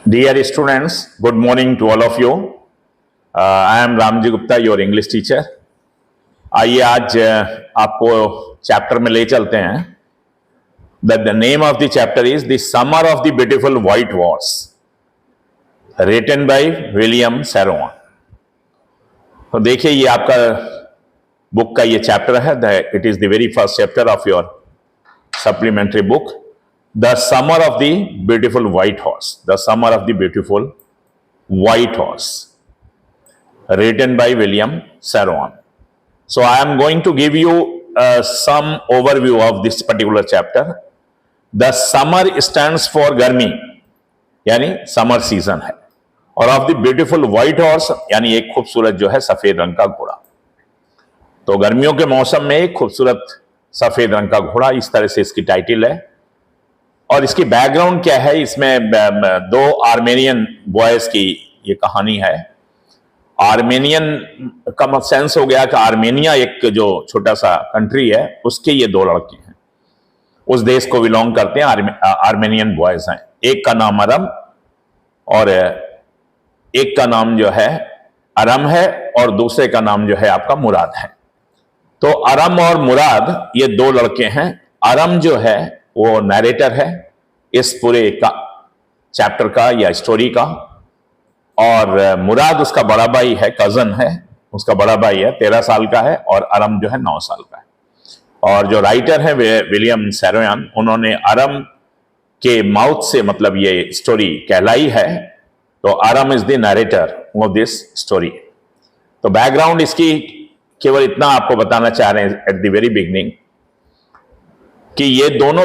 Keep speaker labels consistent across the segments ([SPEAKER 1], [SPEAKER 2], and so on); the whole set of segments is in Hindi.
[SPEAKER 1] Dear students, good morning to all of you. I am Ramji Gupta, your English teacher. आइए आज आपको चैप्टर में ले चलते हैं. The name of the chapter is The Summer of the Beautiful White Horse, written by William Saroyan. तो देखिए ये आपका बुक का ये चैप्टर है. It is the very first chapter of your supplementary book. The Summer of the Beautiful White Horse. The Summer of the Beautiful White Horse, written by William Saroyan. So I am going to give you some overview of this particular chapter. The summer stands for गर्मी, यानी समर सीजन है, और of the beautiful white horse यानी एक खूबसूरत जो है सफेद रंग का घोड़ा. तो गर्मियों के मौसम में एक खूबसूरत सफेद रंग का घोड़ा, इस तरह से इसकी टाइटल है. और इसकी बैकग्राउंड क्या है, इसमें दो आर्मेनियन बॉयज की ये कहानी है. आर्मेनियन का सेंस हो गया कि आर्मेनिया एक जो छोटा सा कंट्री है उसके ये दो लड़के हैं, उस देश को बिलोंग करते हैं, आर्मेनियन बॉयज हैं. एक का नाम अरम और एक का नाम जो है अरम है और दूसरे का नाम जो है आपका मुराद है. तो अरम और मुराद ये दो लड़के हैं. अरम जो है वो नरेटर है इस पूरे का चैप्टर का या स्टोरी का, और मुराद उसका बड़ा भाई है, कजन है, उसका बड़ा भाई है, 13 साल का है, और अरम जो है 9 साल का है. और जो राइटर है विलियम सैरोयान, उन्होंने अरम के माउथ से मतलब ये स्टोरी कहलाई है. तो Aram is the narrator of this story. तो बैकग्राउंड इसकी केवल इतना आपको बताना चाह रहे हैं एट द वेरी बिगिनिंग कि ये दोनों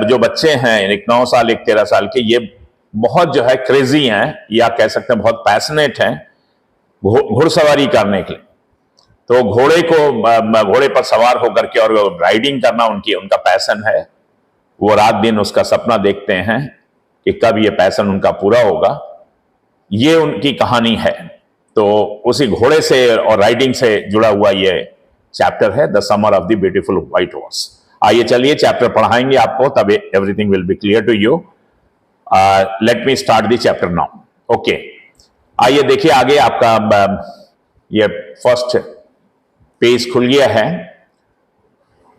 [SPEAKER 1] जो बच्चे हैं, एक 9 साल एक 13 साल के, ये बहुत जो है क्रेजी हैं या कह सकते हैं बहुत पैशनेट हैं घुड़सवारी करने के लिए. तो घोड़े पर सवार होकर के और राइडिंग करना उनका पैशन है. वो रात दिन उसका सपना देखते हैं कि कब ये पैशन उनका पूरा होगा. ये उनकी कहानी है. तो उसी घोड़े से और राइडिंग से जुड़ा हुआ ये चैप्टर है, the summer of the beautiful white horse. आइए चलिए चैप्टर पढ़ाएंगे आपको, तब everything will be clear to you. Let me start the chapter now. Okay, आइए देखिए आगे आपका ये फर्स्ट पेज खुल गया है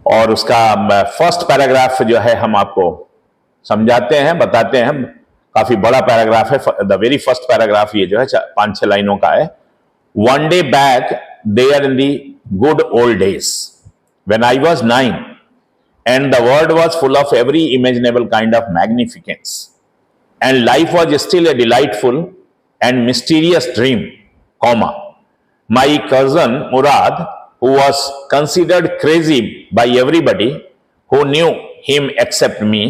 [SPEAKER 1] और उसका फर्स्ट पैराग्राफ जो है हम आपको समझाते हैं, बताते हैं. काफी बड़ा पैराग्राफ है. द वेरी फर्स्ट पैराग्राफ ये जो है 5-6 लाइनों का है. One day back there in the good old days when I was 9 and the world was full of every imaginable kind of magnificence, and life was still a delightful and mysterious dream, my cousin Murad, who was considered crazy by everybody who knew him except me,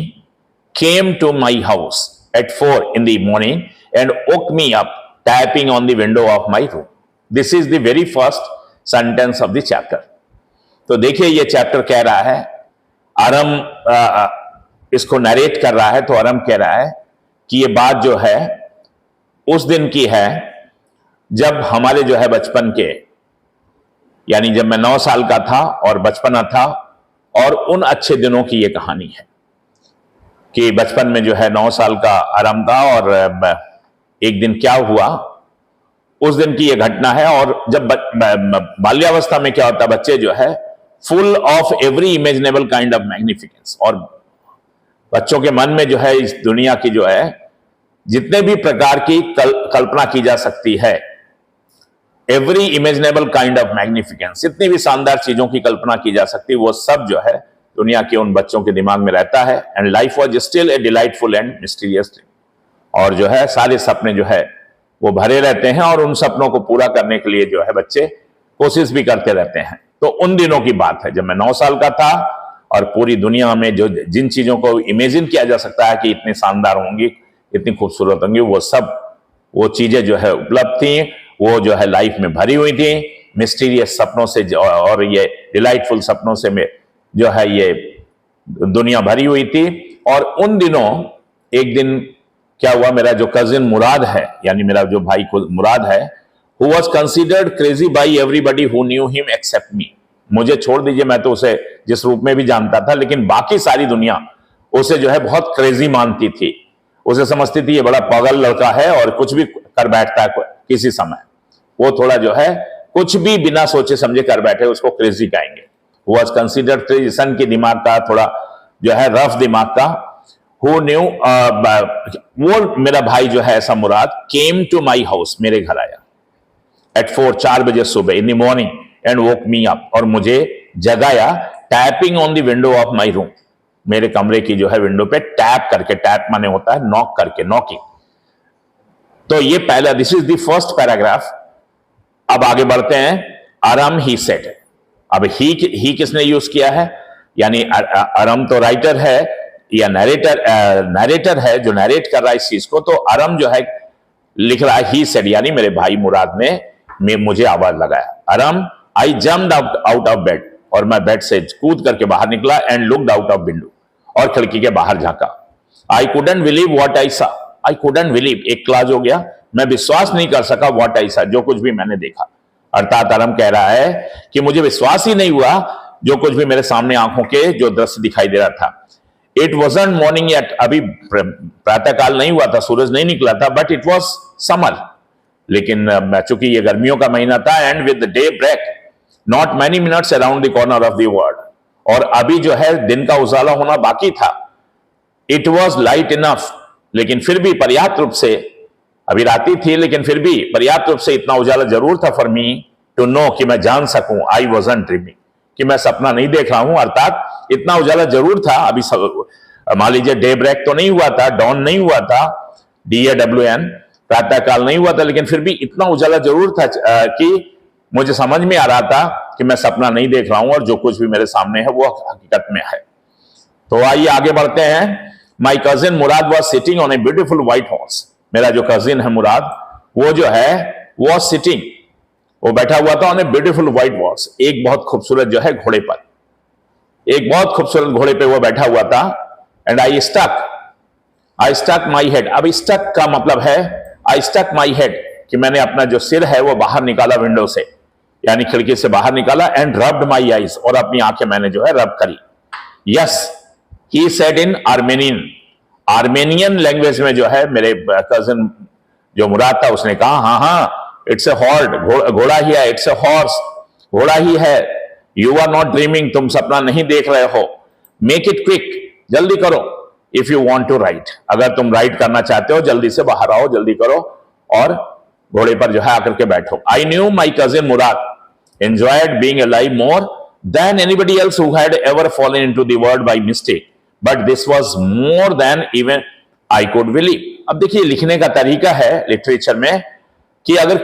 [SPEAKER 1] came to my house at 4 in the morning and woke me up tapping on the window of my room. This is the very first sentence of the chapter. तो देखिए ये चैप्टर कह रहा है, अरम इसको नरेट कर रहा है. तो अरम कह रहा है कि ये बात जो है उस दिन की है जब हमारे जो है बचपन के, यानी जब मैं 9 साल का था और बचपना था, और उन अच्छे दिनों की ये कहानी है कि बचपन में जो है 9 साल का अरम था और एक दिन क्या हुआ उस दिन की ये घटना है. और जब बाल्यावस्था में क्या होता है, बच्चे जो है full of every imaginable kind of magnificence, और बच्चों के मन में जो है इस दुनिया की जो है जितने भी प्रकार की कल्पना की जा सकती है, एवरी इमेजिनेबल काइंड ऑफ मैग्निफिकेंस, जितनी भी शानदार चीजों की कल्पना की जा सकती है वो सब जो है दुनिया के उन बच्चों के दिमाग में रहता है. And life was still a delightful and mysterious dream. और जो है सारे सपने जो है वो भरे रहते हैं और उन सपनों को पूरा करने के लिए जो है बच्चे कोशिश भी करते रहते हैं. तो उन दिनों की बात है जब मैं 9 साल का था और पूरी दुनिया में जो जिन चीजों को इमेजिन किया जा सकता है कि इतनी शानदार होंगी, इतनी खूबसूरत होंगी, वो चीजें जो है उपलब्ध थी, वो जो है लाइफ में भरी हुई थी मिस्टीरियस सपनों से, और ये डिलाइटफुल सपनों से में जो है ये दुनिया भरी हुई थी. और उन दिनों एक दिन क्या हुआ, मेरा जो कजिन मुराद है, यानी मेरा जो भाई मुराद है, who was considered crazy by everybody who knew him except me. मुझे छोड़ दीजिए, मैं तो उसे जिस रूप में भी जानता था, लेकिन बाकी सारी दुनिया उसे जो है बहुत क्रेजी मानती थी. उसे समझती थी ये बड़ा पागल लड़का है और कुछ भी कर बैठता है किसी समय। वो थोड़ा जो है कुछ भी बिना सोचे समझे कर बैठे उसको क्रेजी कहेंगे। वॉज कंसिडर्ड क्रेजी की दिमाग का, थोड़ा जो है रफ दिमाग का। हु न्यू, वो मेरा भाई जो है ऐसा मुराद, केम टू माई हाउस, मेरे घर आया एट 4 बजे सुबह in the morning and woke me up, और मुझे जगाया tapping on the window of my room, मेरे कमरे की जो है विंडो पे टैप करके, टैप माने होता है नॉक करके, नॉकिंग। तो ये पहला, this is the first paragraph. अब आगे बढ़ते हैं। अरम ही सेड, अब ही किसने यूज किया है, यानी अरम तो राइटर है या नरेटर है जो नरेट कर रहा है इस चीज को, तो अरम जो है लिख रहा है ही सेड, यानी मेरे भाई मुराद ने मुझे आवाज लगाया। Aram, I jumped out of bed, और मैं बेड से कूद करके बाहर निकला, and looked out of window, और खिड़की के बाहर झांका। I couldn't believe what I saw, I couldn't believe एक क्लास हो गया, मैं विश्वास नहीं कर सका, व्हाट आई सा, जो कुछ भी मैंने देखा। अर्थात अरम कह रहा है कि मुझे विश्वास ही नहीं हुआ जो कुछ भी मेरे सामने आंखों के जो दृश्य दिखाई दे रहा था। इट वॉजंट मॉर्निंग येट, अभी प्रातःकाल नहीं हुआ था, सूरज नहीं निकला था, बट इट वॉज समर, लेकिन चूंकि ये गर्मियों का महीना था, and with daybreak not many minutes around the corner of the world, और अभी जो है दिन का उजाला होना बाकी था। इट वॉज लाइट इनफ, लेकिन फिर भी पर्याप्त रूप से, अभी राती थी लेकिन फिर भी पर्याप्त रूप से इतना उजाला जरूर था फॉर मी टू नो, कि मैं जान सकूं, आई वॉजंट ड्रीमिंग, कि मैं सपना नहीं देख रहा हूं। अर्थात इतना उजाला जरूर था, अभी मान लीजिए डे ब्रेक तो नहीं हुआ था, डॉन नहीं हुआ था, DAWN, प्रातःकाल नहीं हुआ था, लेकिन फिर भी इतना उजाला जरूर था कि मुझे समझ में आ रहा था कि मैं सपना नहीं देख रहा हूं और जो कुछ भी मेरे सामने है वो हकीकत में है। तो आइए आगे बढ़ते हैं। माई cousin Murad was sitting on a beautiful white horse, मेरा जो कजिन है मुराद, वो जो है वॉज सिटिंग, वो बैठा हुआ था on a beautiful white horse, एक बहुत खूबसूरत जो है घोड़े पर, एक बहुत खूबसूरत घोड़े पे वो बैठा हुआ था। And I stuck my head, अब स्टक का मतलब है आई स्टक माई हेड, कि मैंने अपना जो सिर है वो बाहर निकाला विंडो से, यानी खिड़की से बाहर निकाला, एंड रब्ड माई आईज, और अपनी आंखें मैंने जो है रब करी। Yes, he said in Armenian, Armenian language में जो है मेरे कजिन जो मुराद था उसने कहा, हाँ हाँ, इट्स ए हॉर्स, घोड़ा ही है, इट्स ए हॉर्स, घोड़ा ही है, यू आर नॉट ड्रीमिंग, तुम सपना नहीं देख रहे हो, मेक इट क्विक, जल्दी करो, if you want to ride, अगर तुम राइट करना चाहते हो जल्दी से बाहर आओ, जल्दी करो और घोड़े पर जो है आकर के बैठो। I knew my cousin Murad enjoyed being alive more than anybody else who had ever fallen into the world by mistake, but this was more than even I could believe. अब देखिए लिखने का तरीका है लिटरेचर में कि अगर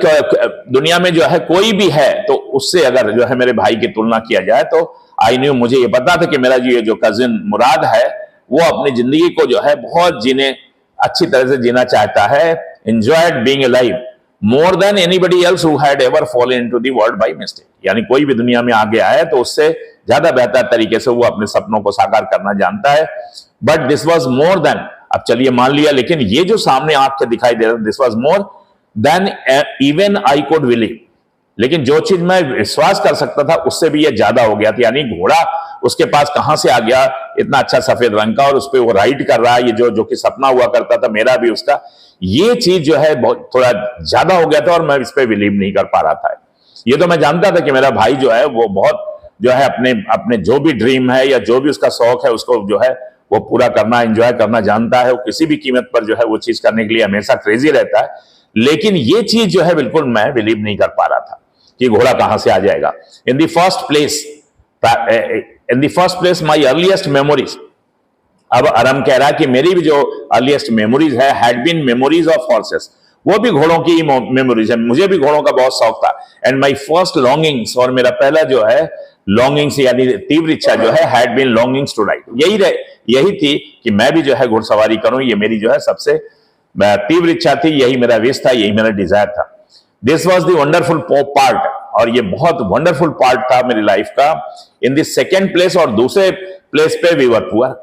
[SPEAKER 1] दुनिया में जो है कोई भी है तो उससे अगर जो है मेरे भाई की तुलना किया जाए तो आई न्यू, मुझे ये पता था कि मेरा जो कजिन मुराद है वो अपनी जिंदगी को जो है बहुत अच्छी तरह से जीना चाहता है। Enjoyed being alive more than anybody else who had ever fallen into the world by mistake, यानी कोई भी दुनिया में आगे आया तो उससे ज्यादा बेहतर तरीके से वो अपने सपनों को साकार करना जानता है। But this was more than, अब चलिए मान लिया, लेकिन ये जो सामने आपके दिखाई दे रहा है, this was more than even I could believe, लेकिन जो चीज मैं विश्वास कर सकता था उससे भी ये ज्यादा हो गया था, यानी घोड़ा उसके पास कहां से आ गया इतना अच्छा सफेद रंग का, और उस पर वो राइड कर रहा है, ये जो कि सपना हुआ करता था मेरा भी उसका, ये चीज जो है बहुत थोड़ा ज्यादा हो गया था और मैं इस पर बिलीव नहीं कर पा रहा था। ये तो मैं जानता था कि मेरा भाई जो है वो बहुत जो है अपने जो भी ड्रीम है या जो भी उसका शौक है उसको जो है वो पूरा करना, एंजॉय करना जानता है, वो किसी भी कीमत पर जो है वो चीज करने के लिए हमेशा क्रेजी रहता है। लेकिन ये चीज जो है बिल्कुल मैं बिलीव नहीं कर पा रहा था कि घोड़ा कहां से आ जाएगा। In the first place my earliest memories, अब अरम कह रहा है कि मेरी भी जो अर्लीस्ट मेमोरीज है had been memories of horses, वो भी घोड़ों की ही मेमोरीज है, मुझे भी घोड़ों का बहुत शौक था। एंड माई फर्स्ट लॉन्गिंग्स, और मेरा पहला जो है लॉन्गिंग्स यानी तीव्र इच्छा जो है had been longings to ride, यही थी कि मैं भी जो है घुड़सवारी करूं, ये मेरी जो है सबसे तीव्र इच्छा थी, यही मेरा विश था, यही मेरा डिजायर था। This was the wonderful part, और ये बहुत वंडरफुल पार्ट था मेरी लाइफ का। इन द सेकेंड प्लेस, और दूसरे प्लेस पे वी वर पुअर।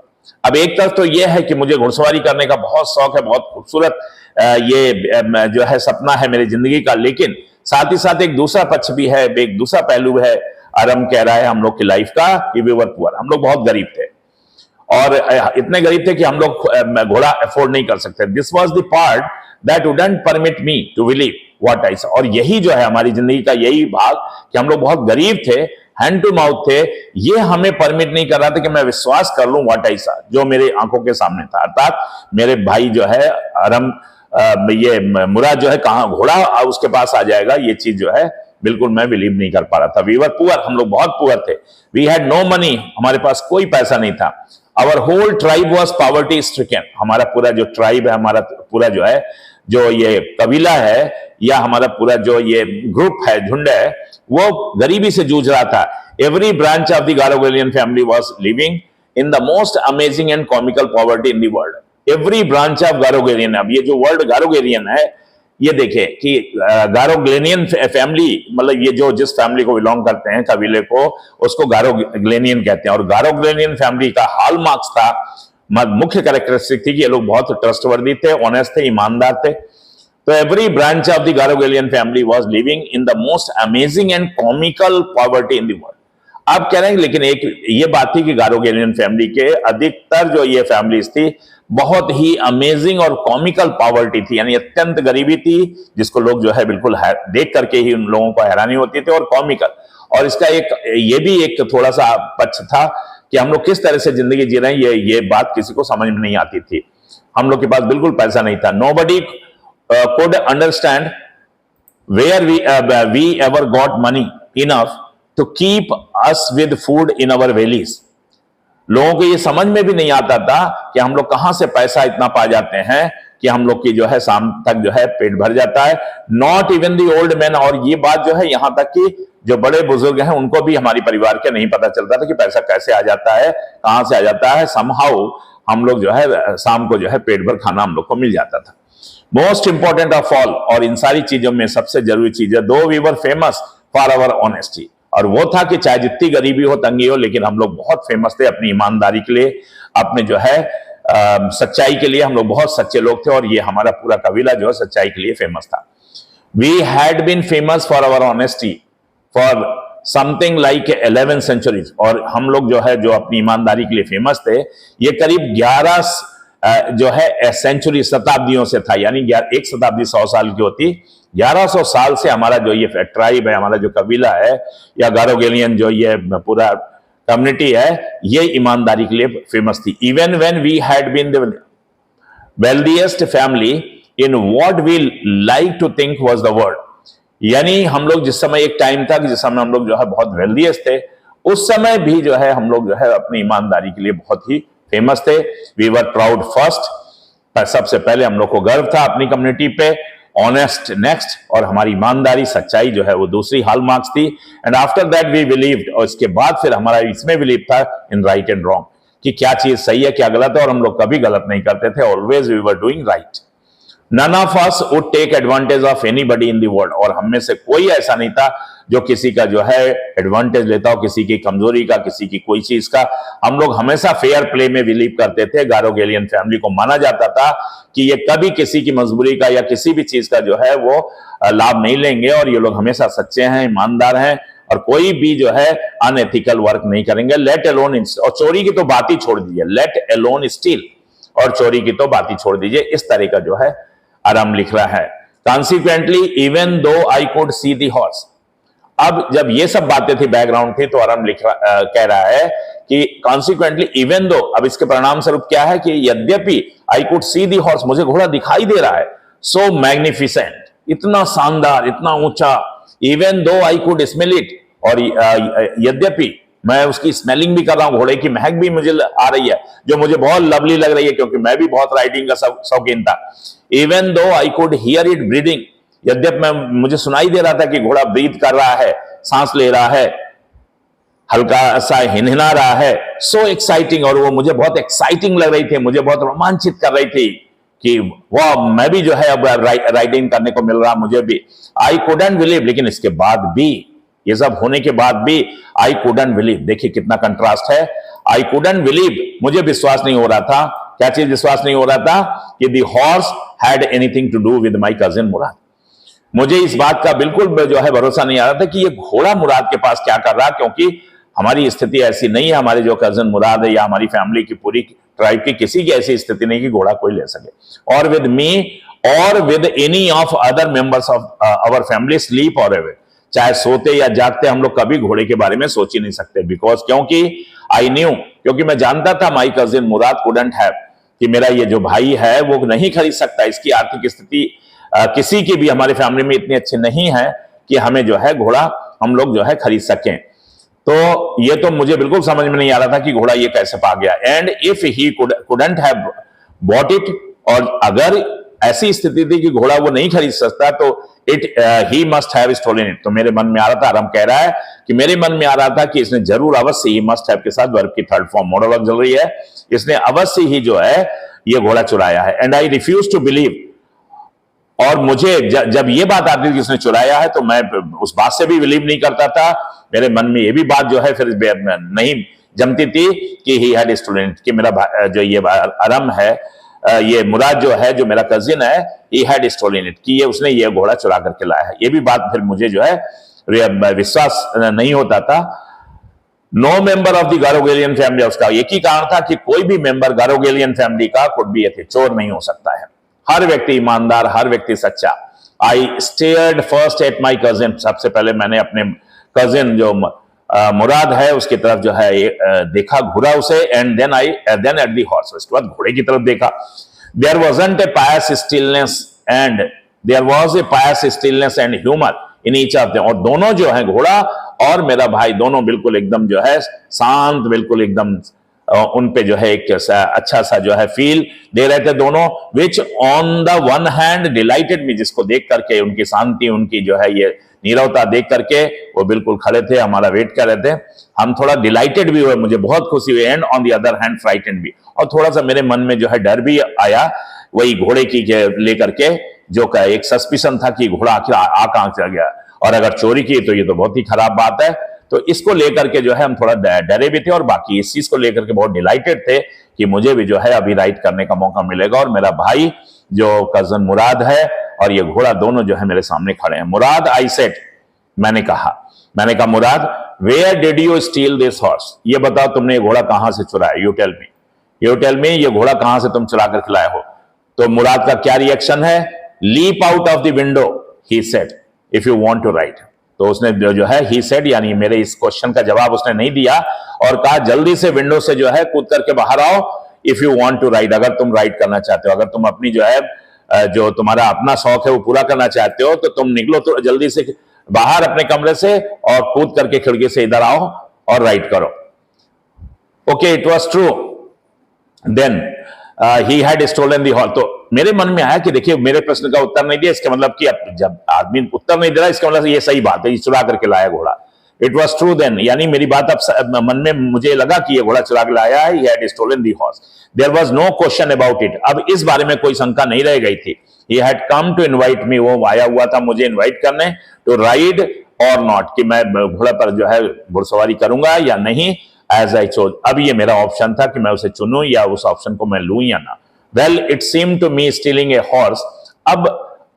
[SPEAKER 1] अब एक तरफ तो ये है कि मुझे घुड़सवारी करने का बहुत शौक है, बहुत खूबसूरत ये जो है सपना है मेरी जिंदगी का, लेकिन साथ ही साथ एक दूसरा पक्ष भी है, एक दूसरा पहलू है। अरम कह रहा है हम लोग की लाइफ का कि वी वर पुअर, हम लोग बहुत गरीब थे। और इतने गरीब थे कि हम लोग घोड़ा अफोर्ड नहीं कर सकते। This was the part that wouldn't permit me to believe what I saw. और यही जो है हमारी जिंदगी का यही भाग कि हम लोग बहुत गरीब थे, हैंड टू माउथ थे, ये हमें परमिट नहीं कर रहा था कि मैं विश्वास कर लूं व्हाट आई सॉ, जो मेरे आंखों के सामने था। अर्थात मेरे भाई जो है अरम ये मुराद जो है कहां घोड़ा उसके पास आ जाएगा, ये चीज जो है बिल्कुल मैं बिलीव नहीं कर पा रहा था। वी वर पुअर, हम लोग बहुत पुअर थे। वी हैड नो मनी, हमारे पास कोई पैसा नहीं था। Our whole tribe was poverty stricken, हमारा पूरा जो ट्राइब है, हमारा पूरा जो है जो ये कबीला है या हमारा पूरा जो ये ग्रुप है, झुंड है, वो गरीबी से जूझ रहा था। Every branch of the Garoghlanian family was living in the most amazing and comical poverty in the world. Every branch of Garoghlanian, अब ये जो वर्ल्ड गारोगेलियन है, ये देखे कि गारोग्लेनियन फैमिली, मतलब ये जो जिस फैमिली को बिलोंग करते हैं, कबीले को, उसको गारोग्लेनियन कहते हैं। और गारोग्लेनियन फैमिली का हॉलमार्क्स था, मुख्य कैरेक्टरिस्टिक थी कि ये लोग बहुत ट्रस्टवर्दी थे, ऑनेस्ट थे, ईमानदार थे। तो every branch of the Garoghlanian family was living in the most amazing and comical poverty in the world. आप कह रहे हैं, लेकिन एक ये बात थी कि गारोगेलियन फैमिली के अधिकतर जो ये फैमिलीज थी बहुत ही अमेजिंग और कॉमिकल पॉवर्टी थी, यानी अत्यंत गरीबी थी जिसको लोग जो है बिल्कुल देख करके ही उन लोगों को हैरानी होती थी, और कॉमिकल। और इसका एक ये भी एक थोड़ा सा पक्ष था कि हम लोग किस तरह से जिंदगी जी रहे हैं, ये बात किसी को समझ में नहीं आती थी। हम लोग के पास बिल्कुल पैसा नहीं था। Nobody could understand where we ever got money enough to keep us with food in our valleys. लोगों को ये समझ में भी नहीं आता था कि हम लोग कहां से पैसा इतना पा जाते हैं कि हम लोग की जो है शाम तक जो है पेट भर जाता है। Not even the old man, और ये बात जो है यहां तक कि जो बड़े बुजुर्ग हैं उनको भी हमारी परिवार के नहीं पता चलता था कि पैसा कैसे आ जाता है, कहां से आ जाता है। समहाउ हम लोग जो है शाम को जो है पेट भर खाना हम लोग को मिल जाता था। मोस्ट इंपॉर्टेंट ऑफ ऑल, और इन सारी चीजों में सबसे जरूरी चीज है, though we were famous for our honesty, और वो था कि चाहे जितनी गरीबी हो, तंगी हो, लेकिन हम लोग बहुत फेमस थे अपनी ईमानदारी के लिए, अपने जो है सच्चाई के लिए। हम लोग बहुत सच्चे लोग थे, और ये हमारा पूरा कबीला जो है सच्चाई के लिए फेमस था। We had been famous for our honesty for something like 11 centuries, और हम लोग जो है जो अपनी ईमानदारी के लिए फेमस थे, ये करीब 11 जो है सेंचुरी, शताब्दियों से था। यानी एक शताब्दी 100 साल की होती, 1100 साल से हमारा जो ये ट्राइब है, हमारा जो कबीला है या गारोगेलियन जो ये पूरा कम्युनिटी है, ये ईमानदारी के लिए फेमस थी। Even when we had been the wealthiest family in what we like to think was the world, यानी हम लोग जिस समय एक टाइम था कि जिस समय हम लोग जो है बहुत वेल्दीएस्ट थे, उस समय भी जो है हम लोग जो है अपनी ईमानदारी के लिए बहुत ही फेमस थे। वी वर प्राउड फर्स्ट, सबसे पहले हम लोग को गर्व था अपनी कम्युनिटी पे। ऑनेस्ट नेक्स्ट, और हमारी ईमानदारी, सच्चाई जो है वो दूसरी हॉलमार्क्स थी। And after that we believed, और इसके बाद फिर हमारा इसमें बिलीव था इन राइट एंड रॉन्ग, कि क्या चीज सही है क्या गलत है, और हम लोग कभी गलत नहीं करते थे। Always we were doing right. None of us would take advantage of anybody in the world, और हम में से कोई ऐसा नहीं था जो किसी का जो है एडवांटेज लेता हो, किसी की कमजोरी का, किसी की कोई चीज का। हम लोग हमेशा फेयर प्ले में बिलीव करते थे। गारोगेलियन फैमिली को माना जाता था कि ये कभी किसी की मजबूरी का या किसी भी चीज का जो है वो लाभ नहीं लेंगे, और ये लोग हमेशा सच्चे हैं, ईमानदार हैं, और कोई भी जो है अनएथिकल वर्क नहीं करेंगे। लेट अलोन, और चोरी की तो बात ही छोड़ दीजिए, लेट अलोन स्टील, और चोरी की तो बात ही छोड़ दीजिए। इस तरह का जो है आराम लिख रहा है। Consequently even though I could see the horse, अब जब ये सब बातें थी, बैकग्राउंड थी, तो आराम कह रहा है कि कॉन्सिक्वेंटली इवन दो, अब इसके परिणाम स्वरूप क्या है कि यद्यपि I could see the horse, मुझे घोड़ा दिखाई दे रहा है, सो मैग्निफिसेंट, इतना शानदार, इतना ऊंचा, even though I could smell it, और यद्यपि मैं उसकी स्मेलिंग भी कर रहा हूं, घोड़े की महक भी मुझे आ रही है, जो मुझे बहुत लवली लग रही है, क्योंकि मैं भी बहुत राइडिंग का शौकीन था। Even though I could hear it breathing, यद्यपि मुझे सुनाई दे रहा था कि घोड़ा ब्रीथ कर रहा है, सांस ले रहा है, हल्का सा हिनहिना रहा है। सो एक्साइटिंग, और वो मुझे बहुत एक्साइटिंग लग रही थी, मुझे बहुत रोमांचित कर रही थी कि वाह, मैं भी जो है अब राइडिंग करने को मिल रहा मुझे भी। आई कुडंट बिलीव, लेकिन इसके बाद भी, ये सब होने के बाद भी आई कुडंट बिलीव, देखिए कितना कंट्रास्ट है। आई कुडंट बिलीव, मुझे विश्वास नहीं हो रहा था। क्या चीज विश्वास नहीं हो रहा था? कि the horse had anything to do with my cousin Mourad. मुझे इस बात का बिल्कुल जो है भरोसा नहीं आ रहा था कि ये घोड़ा मुराद के पास क्या कर रहा, क्योंकि हमारी स्थिति ऐसी नहीं है, हमारे जो कजन मुराद है या हमारी फैमिली की पूरी ट्राइब की किसी की ऐसी स्थिति नहीं कि घोड़ा कोई ले सके। और with me or with any of other members of our family sleep or away, चाहे सोते या जागते हम लोग कभी घोड़े के बारे में सोच ही नहीं सकते। बिकॉज क्योंकि आई न्यू, क्योंकि मैं जानता था माई कजिन मुराद कुडंट हैव, कि मेरा ये जो भाई है वो नहीं खरीद सकता, इसकी आर्थिक स्थिति किसी की भी हमारे फैमिली में इतनी अच्छी नहीं है कि हमें जो है घोड़ा हम लोग जो है खरीद सकें। तो ये तो मुझे बिल्कुल समझ में नहीं आ रहा था कि घोड़ा ये कैसे पा गया। And if he couldn't have bought it, और अगर ऐसी स्थिति थी कि घोड़ा वो नहीं खरीद सकता तो ही मस्ट हैव स्टोलन इट। तो मेरे मन में आ रहा था, आराम कह रहा है कि मेरे मन में आ रहा था कि इसने जरूर अवश्य ही मस्ट हैव के साथ वर्ब की थर्ड फॉर्म मोनोलॉग चल रही है, इसने अवश्य ही जो है ये घोड़ा चुराया है। And I refuse to believe, और मुझे जब ये बात आती थी कि इसने चुराया है तो मैं उस बात से भी बिलीव नहीं करता था। मेरे मन में ये भी बात जो है फिर नहीं जमती थी कि ही हैड स्टोलन इट, कि मेरा जो ये अरम है, ये मुराद जो है, जो मेरा कजिन है, ही हैड स्टोलन इट, कि ये उसने ये घोड़ा चुरा करके लाया है। ये भी बात फिर मुझे जो है विश्वास नहीं होता था। No member of the Garoghlanian family, उसका एक ही कारण था कि कोई भी मेंबर गारोगेलियन फैमिली का कुड बी ए चोर नहीं हो सकता है। हर व्यक्ति ईमानदार, हर व्यक्ति सच्चा। I stared first at my cousin, सबसे पहले मैंने अपने कजिन जो मुराद है उसकी तरफ जो है देखा, घूरा उसे, and then at the horse, उसके बाद घोड़े की तरफ देखा। There wasn't a pious stillness and there was a pious stillness and humour in each of them, और दोनों जो है घोड़ा और मेरा भाई दोनों बिल्कुल एकदम जो है शांत, बिल्कुल एकदम उन पे जो है एक अच्छा सा जो है फील दे रहे थे दोनों। Which on the one hand delighted me, जिसको देख करके उनकी शांति, उनकी जो है ये नीरवता देख करके वो बिल्कुल खड़े थे, हमारा वेट कर रहे थे। हम थोड़ा डिलाइटेड भी हुए, मुझे बहुत खुशी हुई। And on the other hand frightened भी, और थोड़ा सा मेरे मन में जो है डर भी आया, वही घोड़े की लेकर के जो का एक सस्पिशन था कि घोड़ा आखिर कहां चला गया, और अगर चोरी की तो ये तो बहुत ही खराब बात है। तो इसको लेकर के जो है हम थोड़ा डरे भी थे, और बाकी इस चीज को लेकर के बहुत डिलाइटेड थे कि मुझे भी जो है अभी राइड करने का मौका मिलेगा, और मेरा भाई जो कजन मुराद है और ये घोड़ा दोनों जो है मेरे सामने खड़े हैं। मुराद, आई सेड, मैंने कहा Mourad, where did you steal this horse, ये बताओ तुमने ये घोड़ा कहां से चुराया। यू टेल मी, ये घोड़ा कहां से तुम चुरा कर लाए हो। तो मुराद का क्या रिएक्शन है, leap out of the window, he said, if you want to ride. तो उसने जो है ही सेड, यानी मेरे इस क्वेश्चन का जवाब उसने नहीं दिया, और कहा जल्दी से विंडो से जो है कूद करके बाहर आओ, if you want to ride, अगर तुम राइड करना चाहते हो, अगर तुम अपनी जो है जो तुम्हारा अपना शौक है वो पूरा करना चाहते हो, तो तुम निकलो तो जल्दी से बाहर अपने कमरे से और कूद करके खिड़की से इधर आओ और राइड करो। Okay, it was true then he had stolen the horse. तो मेरे मन में आया कि देखिए मेरे प्रश्न का उत्तर नहीं दिया, इसका मतलब कि जब आदमी उत्तर नहीं दे रहा, इसका मतलब ये सही बात है, ये चुरा करके लाया घोड़ा। इट वॉज ट्रू देन, यानी मेरी बात अब मन में मुझे लगा कि ये घोड़ा चुरा के लाया है, he had stolen the horse. There was no question about it, अब इस बारे में कोई शंका नहीं रह गई थी। He had come to invite me, वो आया हुआ था मुझे इनवाइट करने, टू राइड और नॉट, कि मैं घोड़ा पर जो है घुड़सवारी करूंगा या नहीं, एज आई चोज। अब ये मेरा ऑप्शन था कि मैं उसे चुनूं या उस ऑप्शन को मैं लूं या ना। Well it seem to me stealing a horse. अब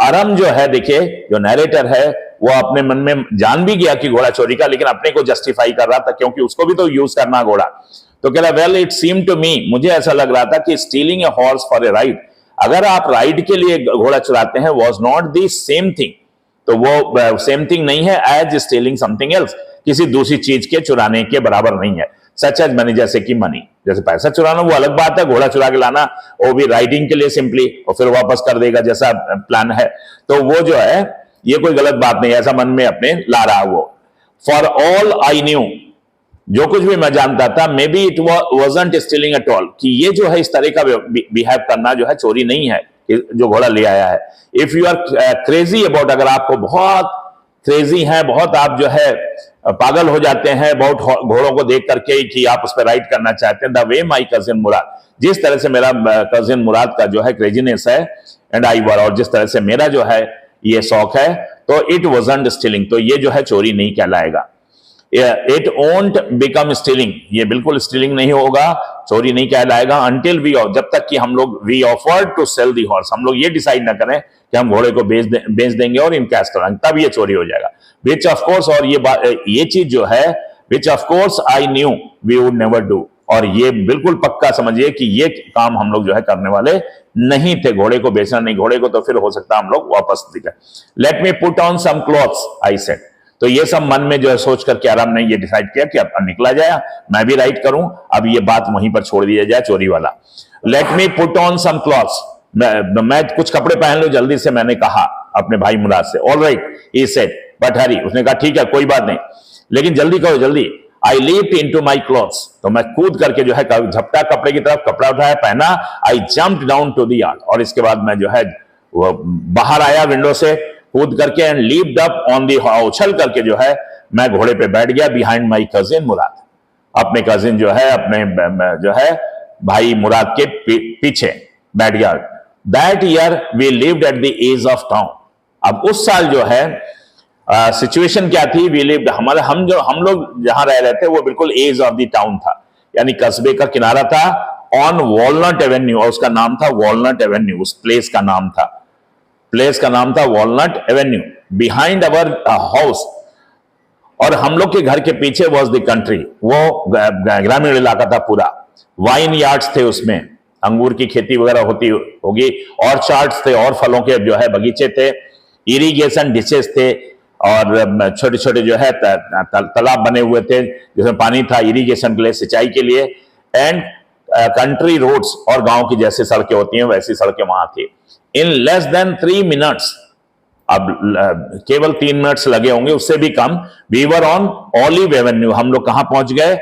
[SPEAKER 1] अरम जो है, देखिए जो नैरेटर है वो अपने मन में जान भी गया कि घोड़ा चोरी का, लेकिन अपने को जस्टिफाई कर रहा था क्योंकि उसको भी तो यूज करना घोड़ा। तो कह रहा well it seem to me, मुझे ऐसा लग रहा था कि stealing a horse for a ride, अगर आप राइड के लिए घोड़ा चुराते हैं, was not the same thing, तो वो सेम थिंग नहीं है एज स्टीलिंग समथिंग एल्स, किसी दूसरी चीज के चुराने के बराबर नहीं है। सच एज मनी, जैसे कि मनी, जैसे पैसा चुराना वो अलग बात है, घोड़ा चुरा के लाना वो भी राइडिंग के लिए सिंपली, और फिर वापस कर देगा जैसा प्लान है, तो वो जो है ये कोई गलत बात नहीं, ऐसा मन में अपने ला रहा वो। फॉर ऑल आई न्यू, जो कुछ भी मैं जानता था, may be it wasn't stealing at all, कि ये जो है इस तरह का बिहेव करना जो है चोरी नहीं है जो घोड़ा ले आया है। If you are crazy about, अगर आपको बहुत क्रेजी है, बहुत आप जो है पागल हो जाते हैं बहुत घोड़ों को देख करके कि आप उस पर राइड करना चाहते हैं, द वे माई कजिन मुराद, जिस तरह से मेरा कजिन मुराद का जो है क्रेजीनेस है, एंड आई वर, और जिस तरह से मेरा जो है ये शौक है, तो इट वाजंट स्टीलिंग, तो ये जो है चोरी नहीं कहलाएगा। इट ओंट बिकम स्टीलिंग, ये बिल्कुल स्टीलिंग नहीं होगा, चोरी नहीं कहलाएगा, अंटिल वी, जब तक कि हम लोग we offered to sell the horse, हम लोग ये डिसाइड ना करें कि हम घोड़े को बेच देंगे और इन कैश कराएंगे, तब ये चोरी हो जाएगा। विच ऑफ कोर्स, और ये चीज जो है which of course I knew we would never do, और ये बिल्कुल पक्का समझिए कि ये काम हम लोग जो है करने वाले नहीं थे। घोड़े को बेचना नहीं, घोड़े को तो फिर हो सकता हम लोग वापस दिखाए। Let me put on some clothes I said. तो ये सब मन में जो है सोच करके आराम ने ये डिसाइड किया कि अब निकला जाए, मैं भी राइट करूं, अब ये बात वहीं पर छोड़ दिया जाए चोरी वाला। Let me put on some clothes, मैं कुछ कपड़े पहन लूं जल्दी से, मैंने कहा अपने भाई मुराद से। All right he said but hurry, उसने कहा ठीक है कोई बात नहीं लेकिन जल्दी करो जल्दी। आई लीप्ड इनटू माय क्लॉथ्स, तो मैं कूद करके जो है झपटा कपड़े की तरफ, कपड़ा उठाया पहना। I jumped down to the yard, और इसके बाद मैं जो है वो बाहर आया विंडो से कूद करके, and leaped up on the, उछल करके जो है मैं घोड़े पे बैठ गया बिहाइंड माय कजिन मुराद, अपने कजिन जो है अपने जो है भाई मुराद के पीछे बैठ गया। That year we lived at the edge of town. अब उस साल जो है सिचुएशन क्या थी, वी लिव्ड, हमारे हम लोग जहां रह रहे थे वो बिल्कुल एज ऑफ द टाउन था, यानी कस्बे का किनारा था, ऑन वॉलनट एवेन्यू, और उसका नाम था वॉलनट एवेन्यू, उस प्लेस का नाम था walnut Avenue, behind our house, और हम लोग के घर के पीछे वॉज द कंट्री, वो ग्रामीण इलाका था पूरा। वाइन यार्ड्स थे, उसमें अंगूर की खेती वगैरह होगी, ऑर्चार्ड्स थे, और फलों के जो है बगीचे थे, इरिगेशन डिशेस थे, और छोटे छोटे जो है तालाब बने हुए थे जिसमें पानी था इरिगेशन के लिए, सिंचाई के लिए, एंड कंट्री रोड्स, और गांव की जैसे सड़कें होती हैं वैसी सड़कें वहां थी। इन लेस देन 3 मिनट्स, अब केवल 3 मिनट्स लगे होंगे, उससे भी कम, we were on Olive Avenue. हम लोग कहां पहुंच गए,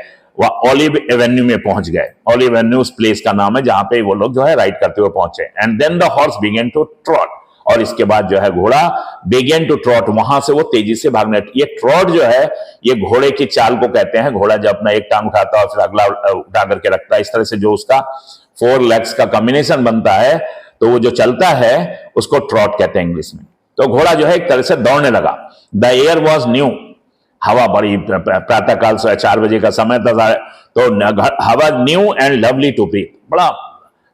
[SPEAKER 1] ऑलिव एवेन्यू में पहुंच गए। ऑलिव एवेन्यू उस प्लेस का नाम है जहां पे वो लोग जो है राइड करते हुए पहुंचे। And then the horse began to trot, और इसके बाद जो है घोड़ा बिगेन टू ट्रॉट, वहां से वो तेजी से भागने। ये ट्रॉट जो है ये घोड़े की चाल को कहते हैं। घोड़ा जब अपना एक टांग उठाता है और फिर अगला उठा करके रखता है, इस तरह से जो उसका 4 लेग्स का कॉम्बिनेशन बनता है, तो वो जो चलता है उसको ट्रॉट कहते हैं इंग्लिश में। तो घोड़ा जो है एक तरह से दौड़ने लगा। द एयर वॉज न्यू, हवा बड़ी, प्रातःकाल 4 बजे का समय था, तो हवा new and lovely to breathe, बड़ा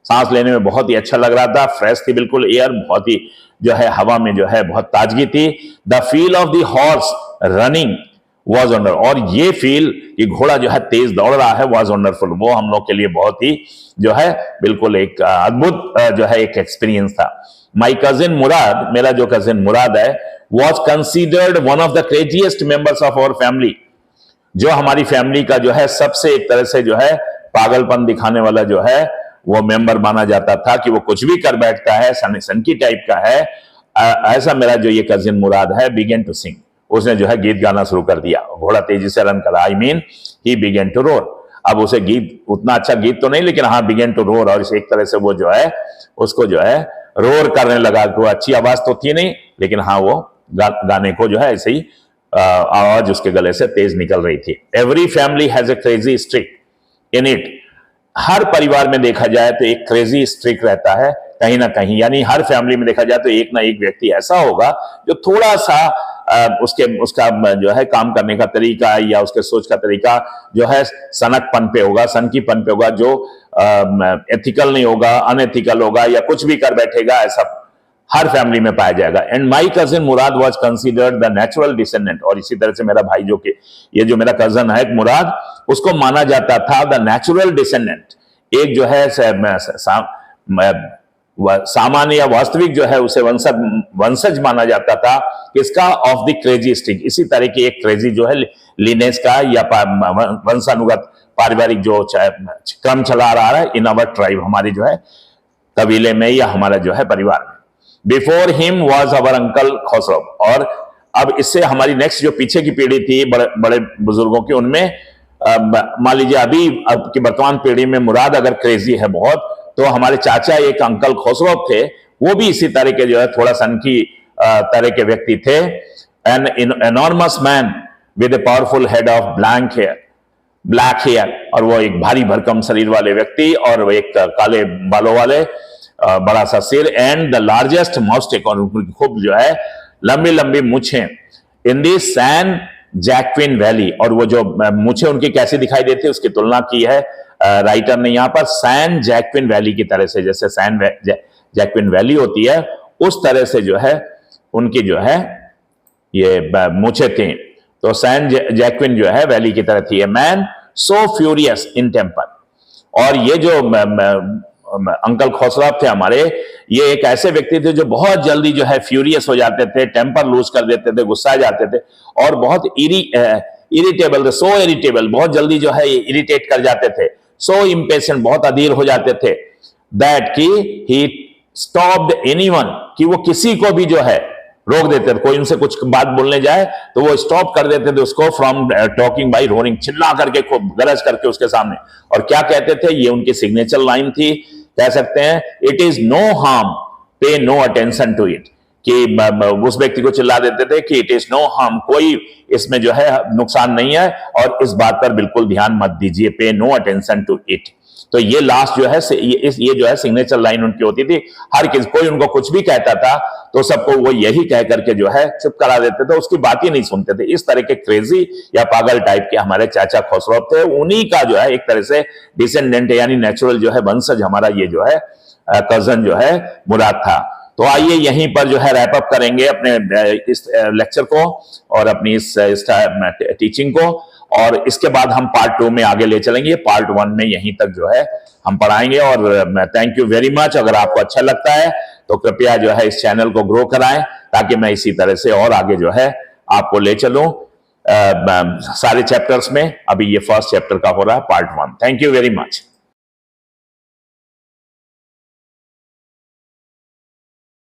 [SPEAKER 1] सांस लेने में बहुत ही अच्छा लग रहा था, फ्रेश थी बिल्कुल एयर, बहुत ही जो है हवा में जो है बहुत ताजगी थी। The feel of the horse running was wonder, और ये फील कि घोड़ा जो है तेज दौड़ रहा है वॉज वंडरफुल, वो हम लोग के लिए बहुत ही जो है बिल्कुल एक अद्भुत जो है एक एक्सपीरियंस था। माई कजिन मुराद, मेरा जो कजिन मुराद है, was considered one of the craziest members of our family, जो हमारी फैमिली का जो है सबसे एक तरह से जो है पागलपन दिखाने वाला जो है वो मेंबर माना जाता था, कि वो कुछ भी कर बैठता है, सनकी टाइप का है। ऐसा मेरा जो ये कजिन मुराद है बिगेन टू सिंग, उसने जो है गीत गाना शुरू कर दिया। घोड़ा तेजी से रन करा, I mean he began to roar. अब उसे गीत, उतना अच्छा गीत तो नहीं, लेकिन हाँ बिगेन टू रोर, और इसे एक तरह से वो जो है उसको जो है रोर करने लगा। वो अच्छी आवाज तो थी नहीं, लेकिन हाँ वो गाने को जो है ऐसे ही आवाज उसके गले से तेज निकल रही थी। Every family has a crazy streak in it, हर परिवार में देखा जाए तो एक क्रेजी स्ट्रीक रहता है कहीं ना कहीं, यानी हर फैमिली में देखा जाए तो एक ना एक व्यक्ति ऐसा होगा जो थोड़ा सा उसका जो है काम करने का तरीका या उसके सोच का तरीका जो है सनकपन पे होगा, सनकीपन पे होगा, जो एथिकल नहीं होगा, अनएथिकल होगा, या कुछ भी कर बैठेगा, ऐसा हर फैमिली में पाया जाएगा। And my cousin Murad was considered the natural descendant, और इसी तरह से मेरा भाई जो कि ये जो मेरा कजन है मुराद, उसको माना जाता था द नेचुरल डिसेंडेंट, एक जो है सामान्य या वास्तविक जो है उसे वंशज माना जाता था, किसका, ऑफ द क्रेजी स्ट्रीक, इसी तरह की एक क्रेजी जो है लिनेज का या वंशानुगत पारिवारिक जो क्रम चला आ रहा है इन अवर ट्राइब, हमारी जो है कबीले में या हमारा जो है परिवार में। Before him was our uncle Khusro, और अब इससे हमारी नेक्स्ट जो पीछे की पीढ़ी थी बड़े बड़े बुजुर्गों की, उनमें मान लीजिए अभी अब की वर्तमान पीढ़ी में मुराद अगर क्रेजी है बहुत, तो हमारे चाचा एक अंकल खुसरो थे, वो भी इसी तरह के जो है थोड़ा सनकी तरह के व्यक्ति थे। An enormous man with a powerful head of black hair, और वो एक भारी भरकम शरीर वाले व्यक्ति, और वो एक काले बालों वाले बड़ा सा सिर, एंड द लार्जेस्ट माउस्टेक, और खूब जो है लंबी लंबी मूछें, इन दी सैन जैक्विन वैली, और वो जो मूछें उनकी कैसी दिखाई देती है उसकी तुलना की है राइटर ने यहाँ पर सैन जैक्विन वैली की तरह से, जैसे सैन जैक्विन वैली होती है उस तरह से जो है उनकी जो है ये मूछें थी। तो सैन जैक्विन जो है वैली की तरह थी। A man so furious in temper, और ये जो अंकल खोसराब थे हमारे, ये एक ऐसे व्यक्ति थे जो बहुत जल्दी जो है फ्यूरियस हो जाते थे, टेम्पर लूज कर देते थे, गुस्सा जाते थे, और बहुत इरिटेबल थे, सो इरिटेबल, बहुत जल्दी जो है इरिटेट कर जाते थे, सो इम्पेशेंट, बहुत अधीर हो जाते थे, दैट कि ही स्टॉप्ड एनीवन, कि वो किसी को भी जो है रोक देते थे, कोई उनसे कुछ बात बोलने जाए तो वो स्टॉप कर देते थे उसको, फ्रॉम टॉकिंग बाय रोरिंग, चिल्ला करके, खूब गरज करके उसके सामने। और क्या कहते थे, ये उनकी सिग्नेचर लाइन थी, कह सकते हैं, इट इज नो हार्म, पे नो अटेंशन टू इट, कि उस व्यक्ति को चिल्ला देते थे कि इट इज नो हार्म, कोई इसमें जो है नुकसान नहीं है और इस बात पर बिल्कुल ध्यान मत दीजिए, पे नो अटेंशन टू इट। तो ये लास्ट जो है ये जो है सिग्नेचर लाइन उनकी होती थी। हर किसी, कोई उनको कुछ भी कहता था तो सबको वो यही कह करके जो है चुप करा देते थे, उसकी बात ही नहीं सुनते थे। इस तरह के क्रेजी या पागल टाइप के हमारे चाचा खोसरौ थे, उन्हीं का जो है एक तरह से डिसेंडेंट यानी नेचुरल जो है वंशज हमारा ये जो है कजन जो है मुराद था। तो आइए यहीं पर जो है रैप अप करेंगे अपने इस लेक्चर को और अपनी इस टीचिंग को, और इसके बाद हम पार्ट 2 में आगे ले चलेंगे। पार्ट 1 में यहीं तक जो है हम पढ़ाएंगे। और थैंक यू वेरी मच। अगर आपको अच्छा लगता है तो कृपया जो है इस चैनल को ग्रो कराएं, ताकि मैं इसी तरह से और आगे जो है आपको ले चलूं सारे चैप्टर्स में। अभी ये फर्स्ट चैप्टर का हो रहा है part 1। Thank you very much.